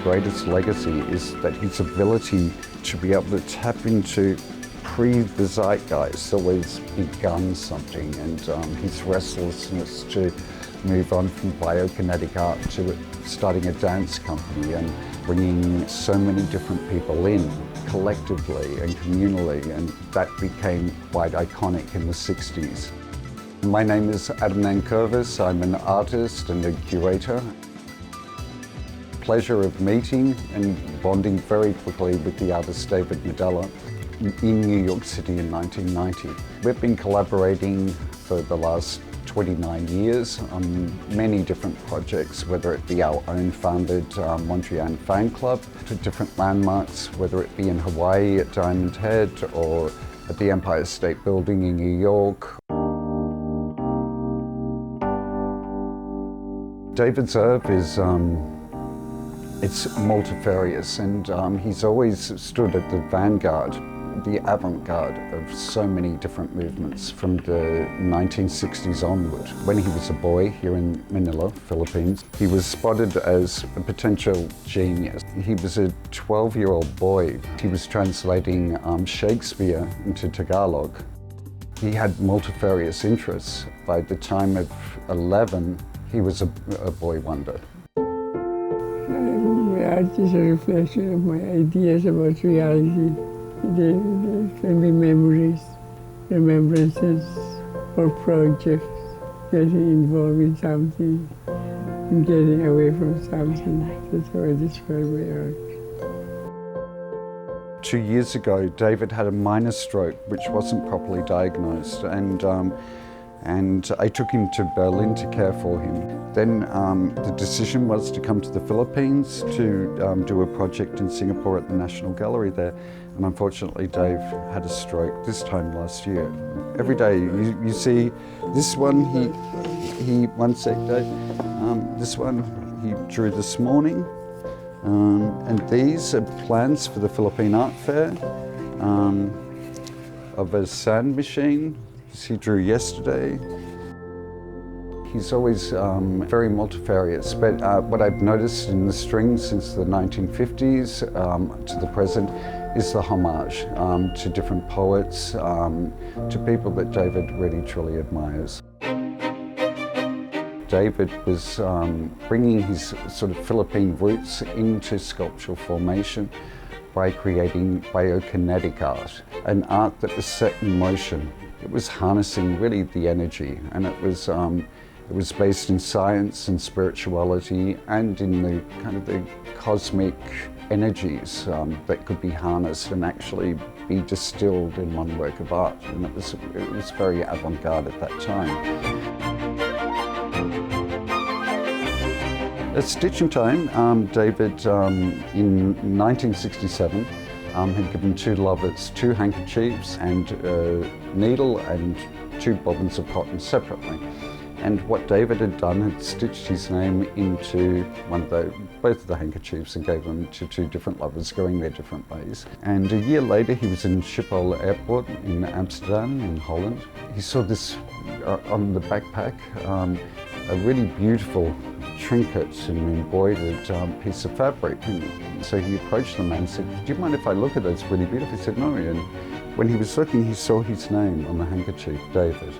greatest legacy is that his ability to be able to tap into the zeitgeist, always begun something, and his restlessness to move on from biokinetic art to starting a dance company and bringing so many different people in collectively and communally, and that became quite iconic in the 60s. My name is Adam Nankervis. I'm an artist and a curator. Pleasure of meeting and bonding very quickly with the artist David Medalla in New York City in 1990. We've been collaborating for the last 29 years on many different projects, whether it be our own founded Montreal fan club, to different landmarks, whether it be in Hawaii at Diamond Head or at the Empire State Building in New York. David's work is it's multifarious, and he's always stood at the vanguard, the avant-garde of so many different movements from the 1960s onward. When he was a boy here in Manila, Philippines, he was spotted as a potential genius. He was a 12-year-old boy. He was translating Shakespeare into Tagalog. He had multifarious interests. By the time of 11, he was a boy wonder. My art is a reflection of my ideas about reality. There can be memories, remembrances, or projects, getting involved in something and getting away from something. That's how I describe my art. 2 years ago, David had a minor stroke which wasn't properly diagnosed, and I took him to Berlin to care for him. Then the decision was to come to the Philippines to do a project in Singapore at the National Gallery there. And unfortunately, Dave had a stroke this time last year. Every day you see this one, one sec, Dave. This one he drew this morning. And these are plans for the Philippine Art Fair of a sand machine. He drew yesterday. He's always very multifarious, but what I've noticed in the strings since the 1950s to the present is the homage to different poets, to people that David really truly admires. David was bringing his sort of Philippine roots into sculptural formation by creating biokinetic art, an art that was set in motion. It was harnessing really the energy, and it was based in science and spirituality and in the kind of the cosmic energies that could be harnessed and actually be distilled in one work of art. And it was very avant-garde at that time. At Stitching Time, David, in 1967, had given two lovers 2 handkerchiefs and a needle and 2 bobbins of cotton separately. And what David had done had stitched his name into both of the handkerchiefs and gave them to 2 different lovers going their different ways. And a year later, he was in Schiphol Airport in Amsterdam, in Holland. He saw this on the backpack, a really beautiful trinket and embroidered piece of fabric. And so he approached the man and said, "Do you mind if I look at it? It's really beautiful." He said, "No." And when he was looking, he saw his name on the handkerchief, David.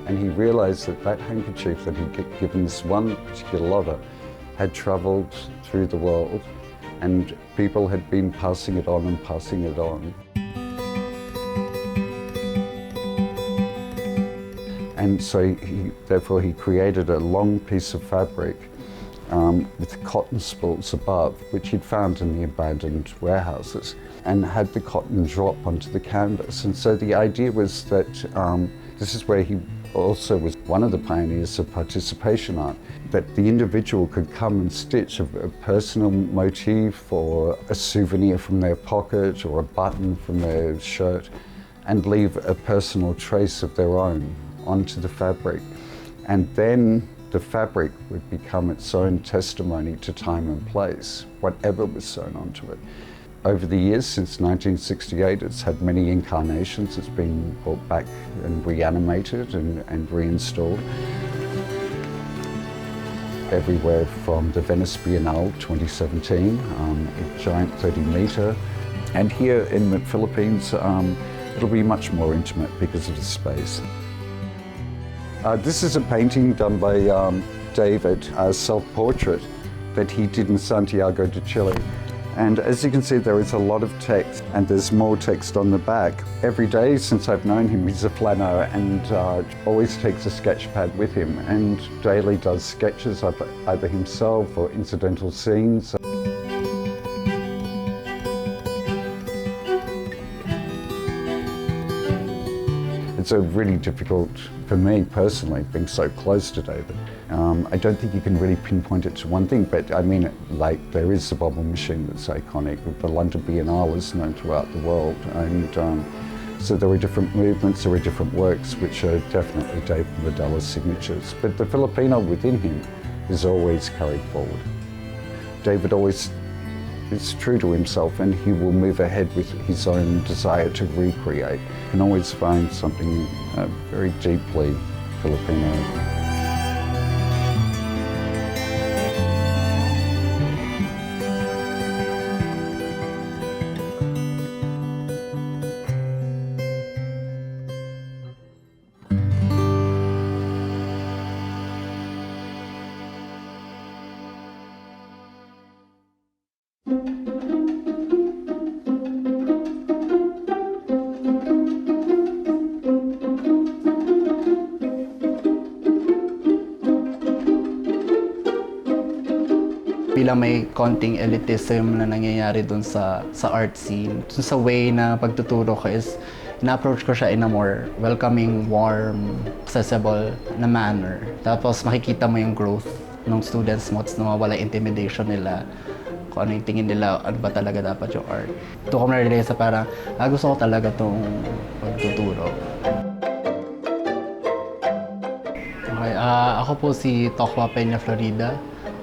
And he realized that that handkerchief that he'd given this one particular lover had traveled through the world, and people had been passing it on and passing it on. And so therefore he created a long piece of fabric with cotton spools above, which he'd found in the abandoned warehouses, and had the cotton drop onto the canvas. And so the idea was that this is where he also was one of the pioneers of participation art, that the individual could come and stitch a personal motif or a souvenir from their pocket or a button from their shirt and leave a personal trace of their own onto the fabric. And then the fabric would become its own testimony to time and place, whatever was sewn onto it. Over the years, since 1968, it's had many incarnations. It's been brought back and reanimated and reinstalled. everywhere from the Venice Biennale 2017, a giant 30-meter. And here in the Philippines, it'll be much more intimate because of the space. This is a painting done by David, a self-portrait that he did in Santiago de Chile. And as you can see, there is a lot of text, and there's more text on the back. Every day since I've known him, he's a flâneur and always takes a sketch pad with him, and daily does sketches of either himself or incidental scenes. It's really difficult for me personally, being so close to David. I don't think you can really pinpoint it to one thing, but I mean, like, there is the bubble machine that's iconic. The London Biennale is known throughout the world, and so there are different movements, there are different works which are definitely David Medalla's signatures, but the Filipino within him is always carried forward. David always is true to himself, and he will move ahead with his own desire to recreate. You can always find something very deeply Filipino. Bilang may konting elitism na nangyayari dun sa art scene, dun sa way na pagtuturo ko is ina-approach ko siya in a more welcoming, warm, accessible na manner. Tapos makikita mo yung growth ng students mo, tapos nawawala intimidation nila, kung ano yung tingin nila, ano ba talaga dapat yung art. Ito ko na-realize sa parang, gusto ko talaga itong pagtuturo. Okay, ako po si Tokwa Peñaflorida.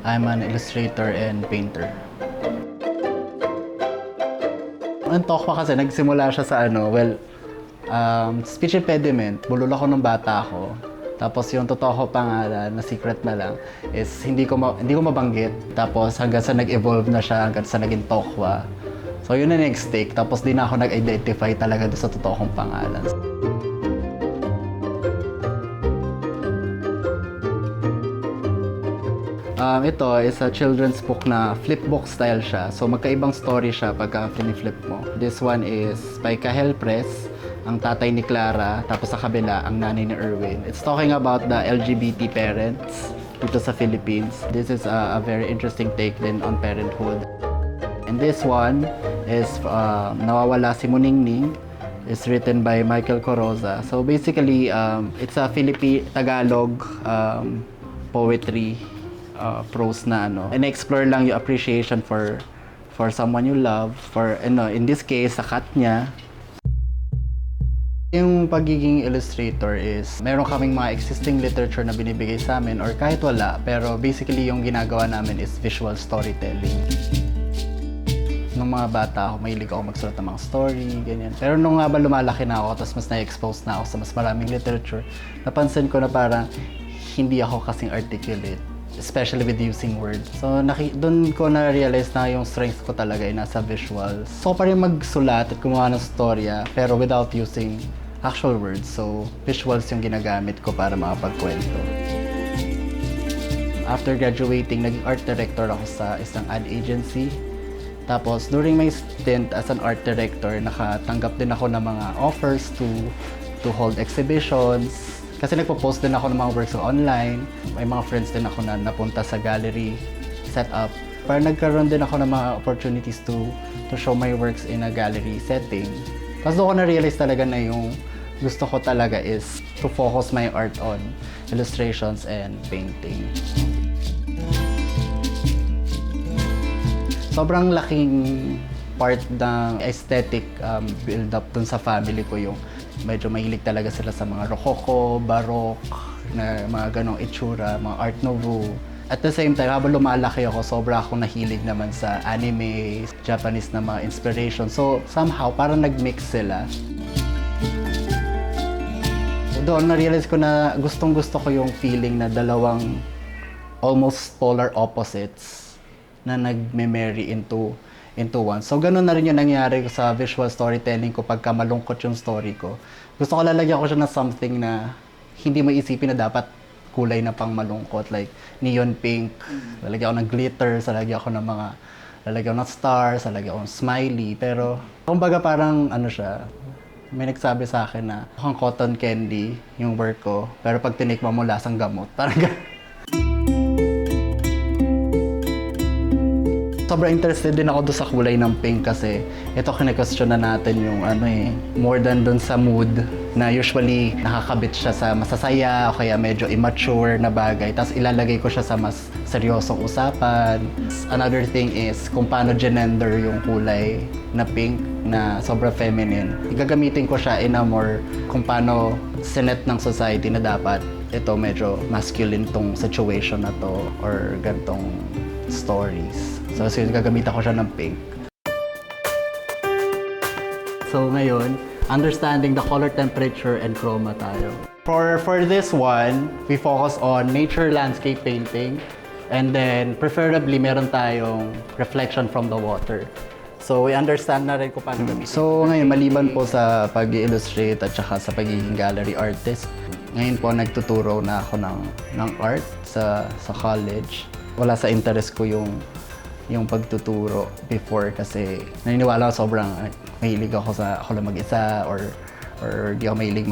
I'm an illustrator and painter. Ang Tokwa kasi, nagsimula siya sa speech impediment. Bulol ako nung bata ako. Tapos yung totoo ko pangalan, na secret na lang, is hindi ko mabanggit. Tapos hanggang sa nag-evolve na siya, hanggang sa naging Tokwa. So yun na next take. Tapos di na ako nag-identify talaga doon sa totoo kong pangalan. Ito is a children's book na flip book style siya. So magkaibang story siya pagka flip mo. This one is by Kahel Press, ang tatay ni Clara, tapos sa kabila ang nanay ni Erwin. It's talking about the LGBT parents dito sa Philippines. This is a very interesting take din on parenthood. And this one is Nawawala si Muningning. It's written by Michael Coroza. So basically, it's a Tagalog poetry prose na and-explore lang yung appreciation for someone you love, for in this case sa cat niya. Yung pagiging illustrator is meron kaming mga existing literature na binibigay sa amin or kahit wala, pero basically yung ginagawa namin is visual storytelling. Nung mga bata ako, mahilig ako magsulat ng mga story, ganyan. Pero nung nga ba lumalaki na ako, tapos mas na-expose na ako sa mas maraming literature, napansin ko na parang hindi ako kasing articulate, especially with using words. So, doon ko na-realize na yung strength ko talaga ay nasa visuals. So, pa rin magsulat at gumawa ng storya, pero without using actual words. So, visuals yung ginagamit ko para makapagkwento. After graduating, naging art director ako sa isang ad agency. Tapos, during my stint as an art director, nakatanggap din ako ng mga offers to hold exhibitions. Kasi nagpo-post din ako ng mga works online. May mga friends din ako na napunta sa gallery setup. Para nagkaroon din ako ng mga opportunities to show my works in a gallery setting. Tapos doon ko na-realize talaga na yung gusto ko talaga is to focus my art on illustrations and painting. Sobrang laking part ng aesthetic build-up dun sa family ko yung medyo mahilig talaga sila sa mga rococo, baroque, na mga ganong itsura, mga art nouveau. At the same time, habang lumalaki ako, sobra akong nahilig naman sa anime, Japanese na mga inspiration. So somehow, parang nag-mix sila. Doon, na-realize ko na gustong-gusto ko yung feeling na dalawang almost polar opposites na nagme-marry into one. So, ganun na rin yung nangyari sa visual storytelling ko pagka malungkot yung story ko. Gusto ko lalagyan ko siya ng something na hindi mo isipin na dapat kulay na pang malungkot, like neon pink, lalagyan ako ng glitters, lalagyan ako ng ng stars, lalagyan ako ng smiley, pero kumbaga parang ano siya, may nagsabi sa akin na mukhang cotton candy yung work ko, pero pag tinikman mo lasang gamot, parang sobrang interested din ako doon sa kulay ng pink kasi ito kine-question na natin yung more than doon sa mood na usually nakakabit siya sa masasaya o kaya medyo immature na bagay. Tapos ilalagay ko siya sa mas seryosong usapan. Another thing is kung paano gender yung kulay na pink na sobrang feminine. Igagamitin ko siya in a more kung paano sinet ng society na dapat ito medyo masculine tong situation na to or gantong stories. So gagamitan ko siya ng pink. So ngayon, understanding the color temperature and chroma tayo. For this one, we focus on nature landscape painting and then preferably meron tayong reflection from the water. So we understand na rin kung paano gamitin. So ngayon, maliban po sa pag-illustrate at saka sa pagiging gallery artist, ngayon po nagtuturo na ako ng art sa college. Wala sa interest ko yung pagtuturo before kasi naniniwala ako sobrang mahilig ako lang mag-isa or di ako mahilig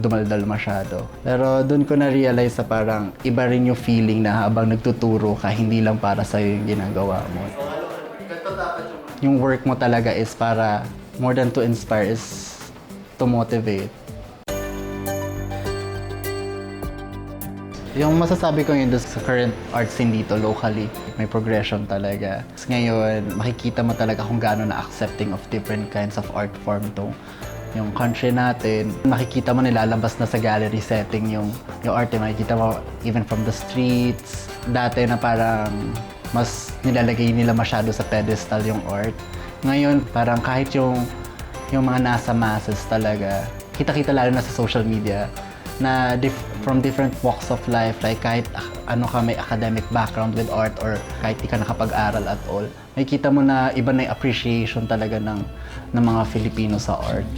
dumaldal masyado. Pero doon ko na-realize na parang iba rin yung feeling na habang nagtuturo ka, hindi lang para sa'yo yung ginagawa mo. Yung work mo talaga is para more than to inspire is to motivate. Yung masasabi ko yun sa current art scene dito locally, may progression talaga. Ngayon, makikita mo talaga kung gaano na-accepting of different kinds of art form yung country natin. Makikita mo nilalabas na sa gallery setting yung art. Makikita mo even from the streets. Dati na parang mas nilalagay nila masyado sa pedestal yung art. Ngayon, parang kahit yung mga nasa masses talaga, kita-kita lalo na sa social media, na from different walks of life, like kahit ka may academic background with art or kahit di ka nakapag-aral at all, makikita mo na iba na yung appreciation talaga ng mga Filipino sa art.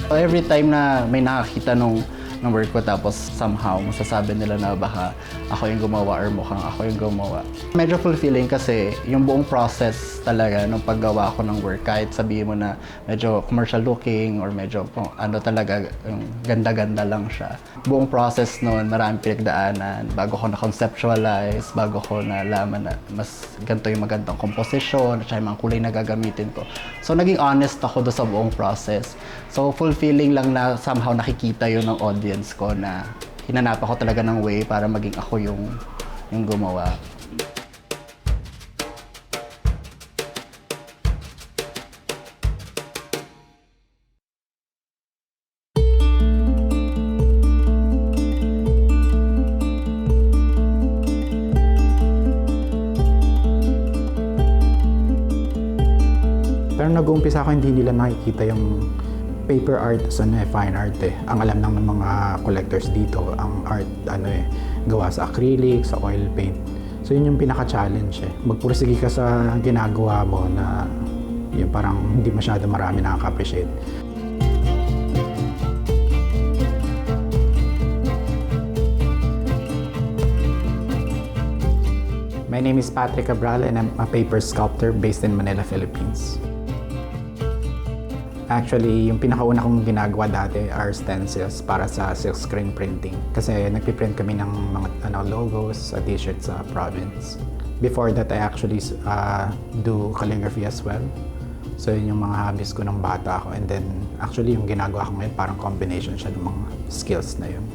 So every time na may nakakita ng work ko tapos somehow masasabi nila na baka ako yung gumawa or mukhang ako yung gumawa. Medyo fulfilling kasi yung buong process talaga ng paggawa ko ng work, kahit sabihin mo na medyo commercial looking or medyo talaga yung ganda-ganda lang siya. Buong process noon, maraming pinagdaanan bago ko na-conceptualize, bago ko nalaman na mas ganito yung magandang composition at yung mga kulay na gagamitin ko. So naging honest ako doon sa buong process. So fulfilling lang na somehow nakikita yun ng audience ko na hinanapan ko talaga ng way para maging ako yung gumawa. Pero nag-uumpisa ako, hindi nila nakikita yung paper art sa fine art eh. Ang alam ng mga collectors dito, ang art gawa sa acrylic, sa oil paint. So yun yung pinaka-challenge eh. Magpursige ka sa ginagawa mo na yung parang hindi masyado marami nakaka-appreciate. My name is Patrick Cabral and I'm a paper sculptor based in Manila, Philippines. Actually, yung pinakauna kong ginagawa dati are stencils para sa silk screen printing. Kasi nagpiprint kami ng mga logos sa t-shirt sa province. Before that, I actually do calligraphy as well. So yun yung mga hobbies ko ng bata ako. And then, actually, yung ginagawa ko ngayon, parang combination siya ng mga skills na yun.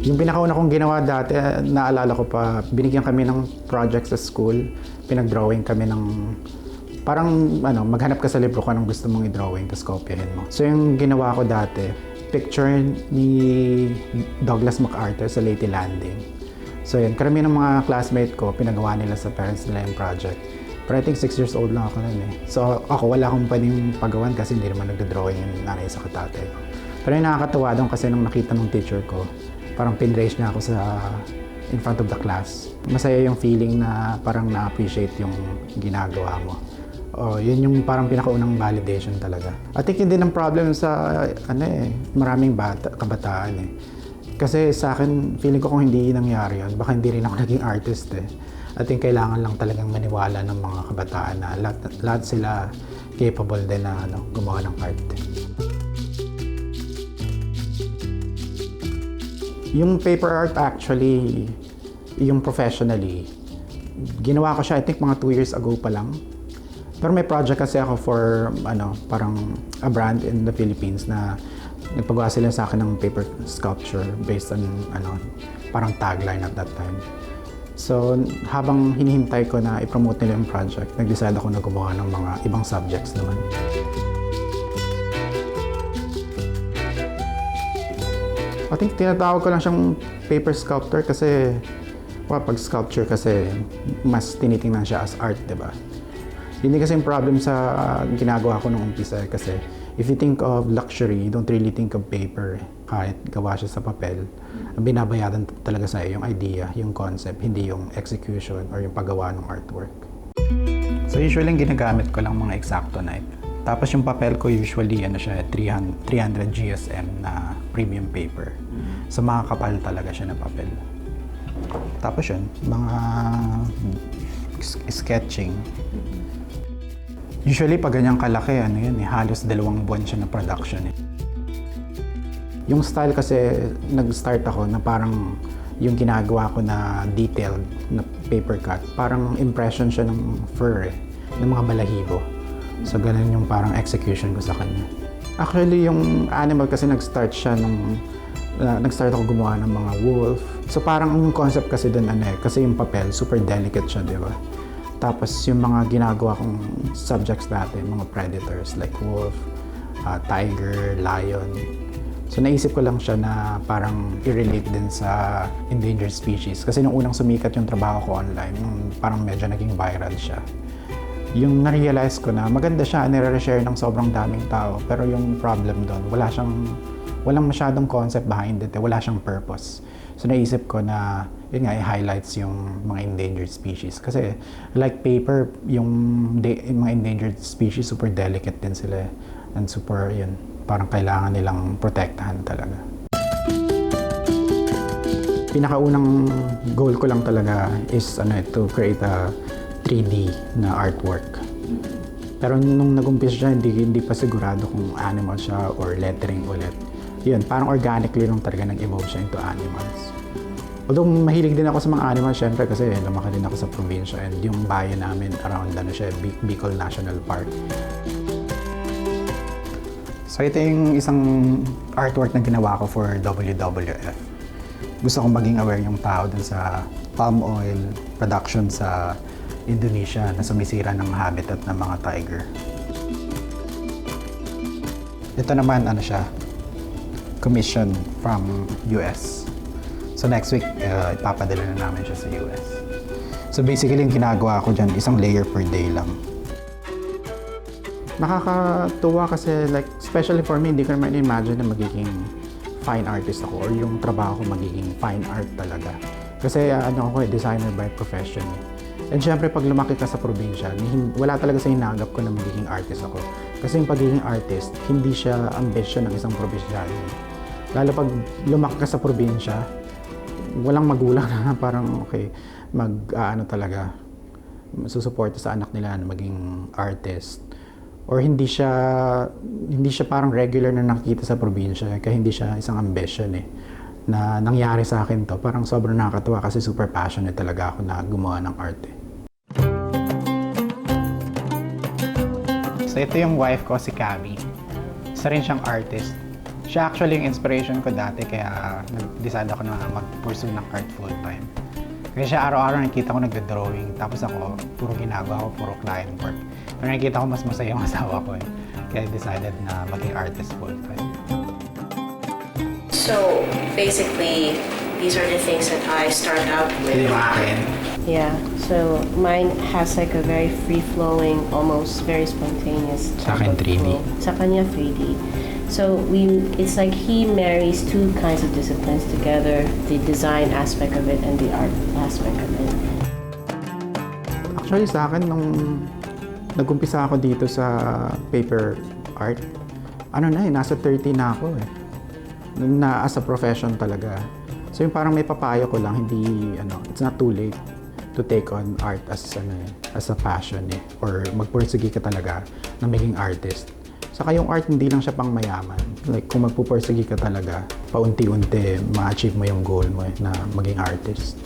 Yung pinakauna kong ginawa dati, naalala ko pa, binigyan kami ng project sa school, pinag-drawing kami ng, parang maghanap ka sa libro kung anong gusto mong i-drawing, tapos kopyahin mo. So yung ginawa ko dati, picture ni Douglas MacArthur sa Leyte Landing. So yun, karamihan ng mga classmate ko, pinagawa nila sa parents nila yung project. Pero I think 6 years old lang ako nun eh. So ako wala akong pwedeng pagawan kasi hindi naman nagdo-drawing yung nanay sa tatay ko. Pero yung nakakatawa doon kasi nung nakita ng teacher ko, parang pinraise niya ako in front of the class. Masaya yung feeling na parang na-appreciate yung ginagawa mo. Yun yung parang pinakaunang validation talaga. I think hindi ng problem sa maraming kabataan eh. Kasi sa akin, feeling ko kung hindi nangyari yun, baka hindi rin ako naging artist eh. I think kailangan lang talagang maniwala ng mga kabataan na lahat sila capable din na gumawa ng art. Yung paper art actually, yung professionally, ginawa ko siya I think mga 2 years ago pa lang. Pero may project kasi ako for parang a brand in the Philippines na nagpagawa sila sa akin ng paper sculpture based on parang tagline at that time. So habang hinihintay ko na i-promote nila yung project, nag-decide ako na gumawa ng mga ibang subjects naman. I think tinatawag ko lang siyang paper sculptor kasi pag sculpture kasi mas tinitingnan siya as art, di ba? Hindi kasi yung problem sa ginagawa ko nung umpisa kasi if you think of luxury, you don't really think of paper. Kahit gawa siya sa papel, ang binabayaran talaga sa yung idea, yung concept, hindi yung execution or yung paggawa ng artwork. So usually ginagamit ko lang mga X-Acto knife. Tapos yung papel ko usually 300 GSM na premium paper. So makakapal talaga siya na papel. Tapos yun, mga sketching. Usually pag ganyang kalaki, halos 2 buwan siya na production eh. Yung style kasi nag-start ako na parang yung ginagawa ko na detailed na paper cut, parang impression siya ng fur eh, ng mga balahibo. So ganun yung parang execution ko sa kanya. Actually yung animal kasi nag-start siya nag-start ako gumawa ng mga wolf. So parang yung concept kasi dun kasi yung papel super delicate siya, di ba? Tapos yung mga ginagawa kong subjects dati, mga predators like wolf, tiger, lion. So naisip ko lang siya na parang i-relate din sa endangered species. Kasi nung unang sumikat yung trabaho ko online, parang medyo naging viral siya. Yung na-realize ko na maganda siya, nire-share ng sobrang daming tao. Pero yung problem doon, walang masyadong concept behind it, wala siyang purpose. So naisip ko na, yun nga, i-highlights yung mga endangered species. Kasi like paper, yung mga endangered species, super delicate din sila. And super, parang kailangan nilang protektahan talaga. Pinakaunang goal ko lang talaga is to create a 3D na artwork. Pero nung nag-umpisa siya, hindi pa sigurado kung animal siya or lettering ulit. Yun, parang organically lang talaga nag-evolve siya into animals. Although mahilig din ako sa mga animals, syempre kasi lumaki din ako sa probinsya and yung bayan namin around Bicol National Park. So ito yung isang artwork na ginawa ko for WWF. Gusto kong maging aware yung tao dun sa palm oil production sa Indonesia na sumisira ng habitat ng mga tiger. Ito naman siya, commission from US. So next week, ipapadala na namin siya sa US. So basically, yung ginagawa ko dyan, isang layer per day lang. Nakakatuwa kasi especially for me, hindi ko naman imagine na magiging fine artist ako or yung trabaho ko magiging fine art talaga. Kasi ako designer by profession. And syempre, pag lumaki ka sa probinsya, wala talaga sa hinagap ko na magiging artist ako. Kasi yung pagiging artist, hindi siya ambition ng isang probinsyano. Lalo pag lumaki ka sa probinsya, walang magulang na parang talaga, susuporta sa anak nila na maging artist. Or hindi siya parang regular na nakikita sa probinsya, kaya hindi siya isang ambition na nangyari sa akin to. Parang sobrang nakakatuwa kasi super passionate talaga ako na gumawa ng art So ito yung wife ko, si Cami. Isa rin siyang artist. Siya actually yung inspiration ko dati kaya nag-decide ako na mag-pursue ng art full-time. Kasi siya araw-araw nakikita ko nagdo-drawing, tapos ako puro ginagawa ko, puro client work. Pero nakikita ko mas masaya yung asawa ko Kaya decided na maging artist full-time. So basically, these are the things that I start out with. Yung akin. Yeah, so mine has like a very free-flowing, almost very spontaneous Sa type akin, of dreamy. flow. Sa kanya, 3D. So it's like he marries two kinds of disciplines together, the design aspect of it and the art aspect of it. Actually, sa akin, nung nag-umpisa ako dito sa paper art, nasa 30 na ako eh. Na as a profession talaga. So yung parang may papayo ko lang, hindi, it's not too late to take on art as a passion eh. Or magpursige ka talaga na maging artist. Saka yung art, hindi lang siya pang mayaman. Like, kung magpupursige ka talaga, paunti-unti, ma-achieve mo yung goal mo eh, na maging artist.